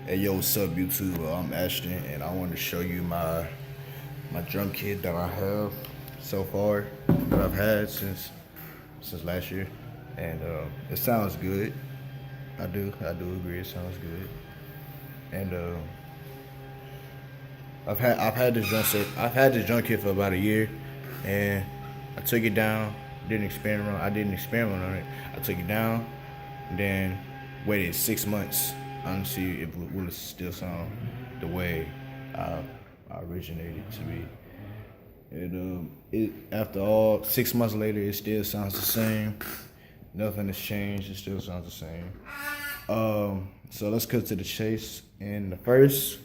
Hey yo, what's up YouTube? I'm Ashton and I want to show you my drum kit that I have so far, that I've had since last year. And it sounds good. I do agree it sounds good. And I've had this drum kit for about a year, and I took it down, didn't experiment on it. I took it down, and then waited 6 months to see if it will still sound the way I originated to be. And after all 6 months later, it still sounds the same. Nothing has changed. It still sounds the same. So let's cut to the chase. And the first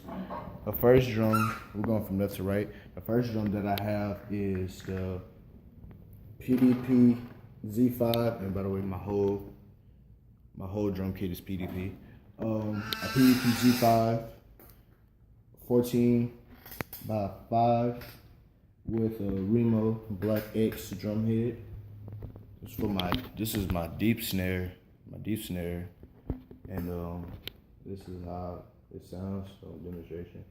drum, we're going from left to right. The first drum that I have is the PDP Z5. And by the way, my whole drum kit is PDP. A PDP Z5, 14 by 5 with a Remo Black X drum head. This is my deep snare, and this is how it sounds. So demonstration.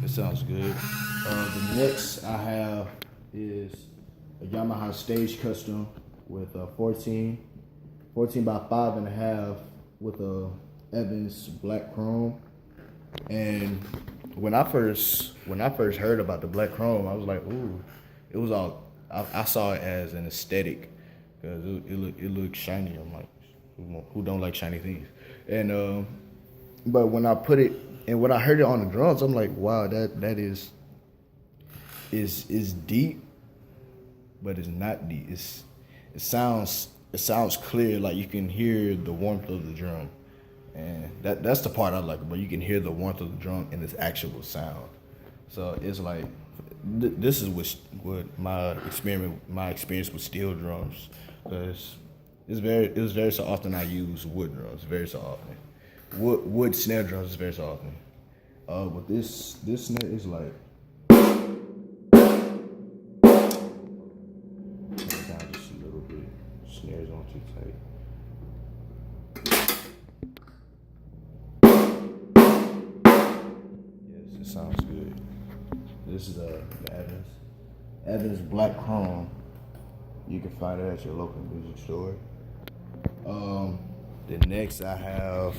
It sounds good. The next I have is a Yamaha Stage Custom with a 14 by 5.5 with a Evans Black Chrome. And when I first heard about the Black Chrome, I was like, ooh, it was all, I saw it as an aesthetic because it looked shiny. I'm like, who don't like shiny things? And but when I put it, and when I heard it on the drums, I'm like, wow, that is deep, but it's not deep. It sounds clear, like you can hear the warmth of the drum. And that's the part I like, but you can hear the warmth of the drum in its actual sound. So it's like, this is what my experience with steel drums, because it was very so often I use wood drums, very so often. Wood snare drums is very so often. But this snare is like, down just a little bit. Snares on too tight. Yes, it sounds good. This is the Evans Black Chrome. You can find it at your local music store. The next I have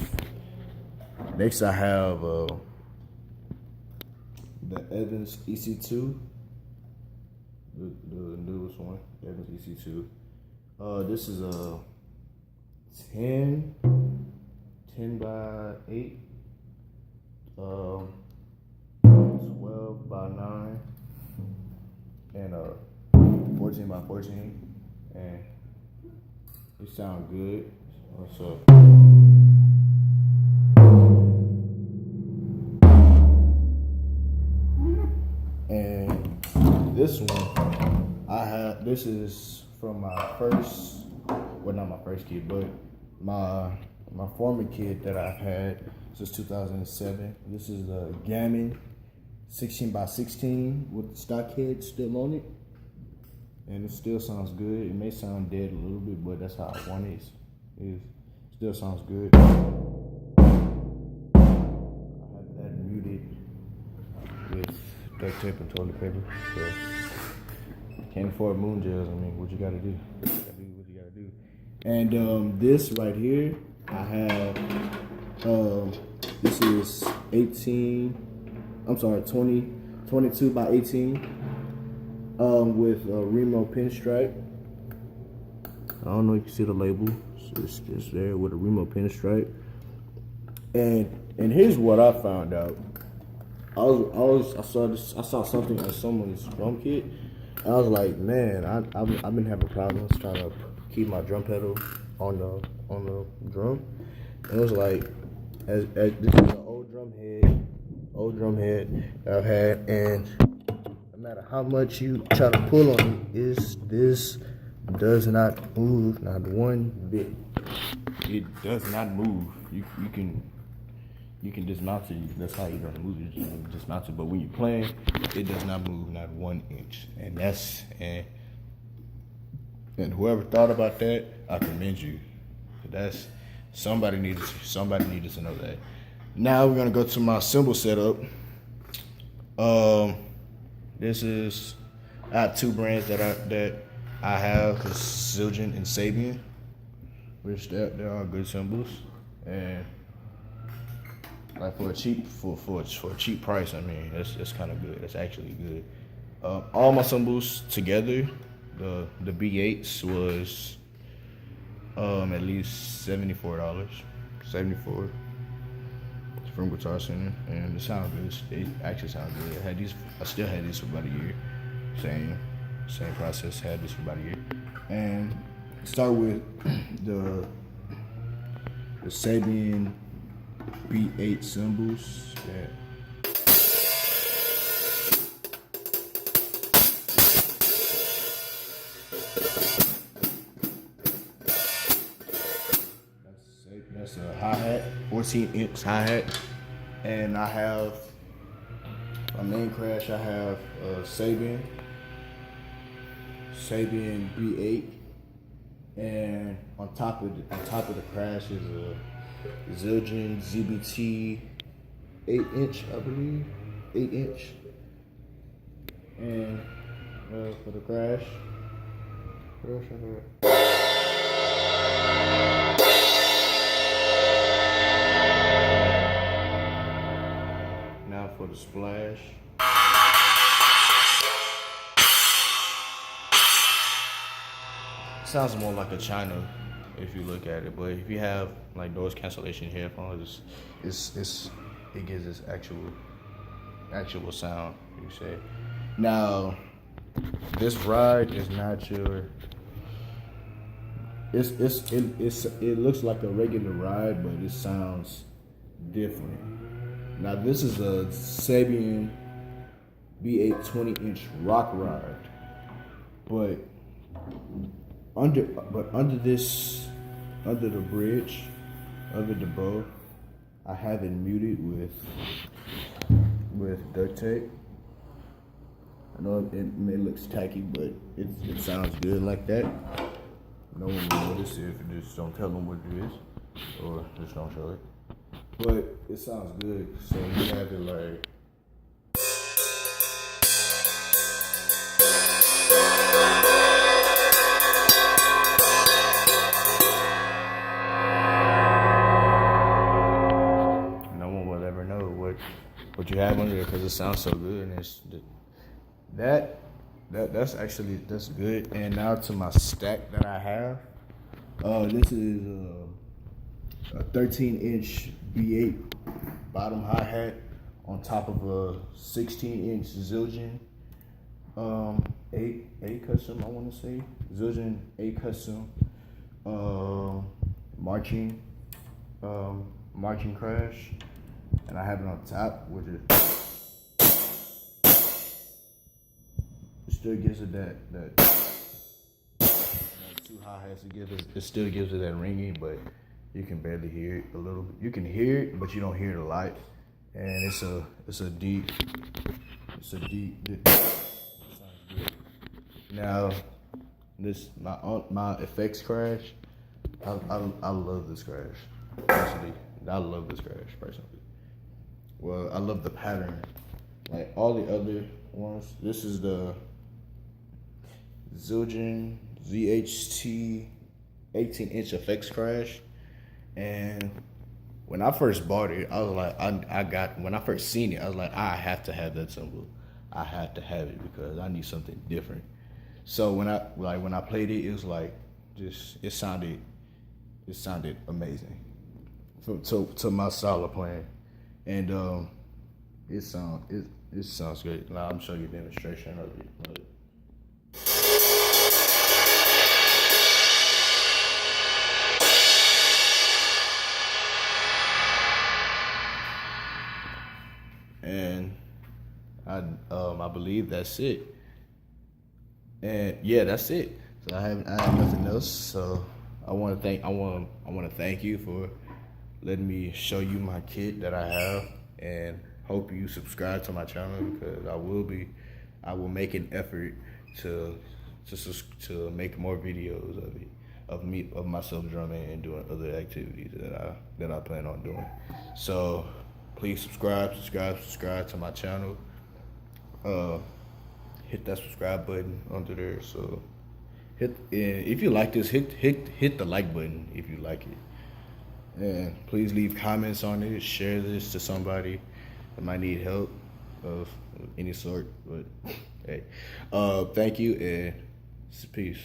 the Evans EC2, the newest one, Evans EC2. This is a 10 by 8, 12 by 9, and 14 by 14, and it sounds good. What's up? And this one, this is from my first, well, not my first kid, but my former kid that I've had since 2007. This is a Gammon 16 by 16 with the stock head still on it. And it still sounds good. It may sound dead a little bit, but that's how I want it. It still sounds good. I have that muted with duct tape and toilet paper. So can't afford moon gels. I mean, what you gotta do? What you gotta do. And this right here, I have. This is 22 by 18. With a Remo pinstripe. I don't know if you can see the label. It's just there with a Remo pinstripe. And here's what I found out. I saw something on someone's drum kit, and I was like, man, I've been having problems trying to keep my drum pedal on the drum. And it was like, as this is an old drum head that I've had, and no matter how much you try to pull on it, this does not move, not one bit. It does not move. You can dismount it. That's how you're gonna move it. You can dismount it. But when you're playing, it does not move, not 1 inch. And whoever thought about that, I commend you. That's somebody needed to know that. Now we're gonna go to my cymbal setup. This is, I have two brands that I have, is Zildjian and Sabian, which they're all good cymbals, and like for a cheap price, I mean that's kind of good. That's actually good. All my cymbals together, the B8s was at least $74. 74 from Guitar Center, and it sounded good. It actually sounded good. I still had these for about a year. Same process. Had this for about a year, and start with the Sabian B8 cymbals. That's a hi-hat, 14-inch hi-hat, and I have my main crash. I have a Sabian B8, and on top of the crash is a Zildjian ZBT 8-inch, I believe, 8-inch, and for the crash. Now for the splash. Sounds more like a China if you look at it, but if you have like noise cancellation headphones, it gives this actual sound, you say. Now this ride is not your, it looks like a regular ride, but it sounds different. Now this is a Sabian B8 20-inch rock ride, but under the bridge, under the bow, I have it muted with duct tape. I know it may look tacky, but it sounds good like that. No one will notice if you just don't tell them what it is, or just don't show it. But it sounds good, so you have it like. No one will ever know what you have under there because it sounds so good, and that's good. And now to my stack that I have. This is a 13-inch B8 bottom hi-hat on top of a 16-inch Zildjian 8 custom, I want to say. Zildjian 8 custom marching crash, and I have it on top, which it still gives it that two hi-hats. It still gives it that ringing, but you can barely hear it a little bit. You can hear it, but you don't hear it a lot. And it's a deep. It sounds good. Now, my effects crash. I love this crash. Personally, I love this crash personally. Well, I love the pattern. Like all the other ones, this is the Zildjian ZHT 18-inch effects crash. And when I first bought it, I was like, when I first seen it, I was like, I have to have that cymbal. I have to have it because I need something different. So when I played it, it was like it sounded amazing to my style of playing, and it sounds great. Now I'm showing you a demonstration of it. And I believe that's it. And yeah, that's it. So I have nothing else. So I want to thank you for letting me show you my kit that I have, and hope you subscribe to my channel because I will make an effort to make more videos of it. of myself drumming and doing other activities that I plan on doing. So please subscribe to my channel. Hit that subscribe button under there. So if you like this, hit the like button if you like it. And please leave comments on it. Share this to somebody that might need help of any sort. But hey, thank you and peace.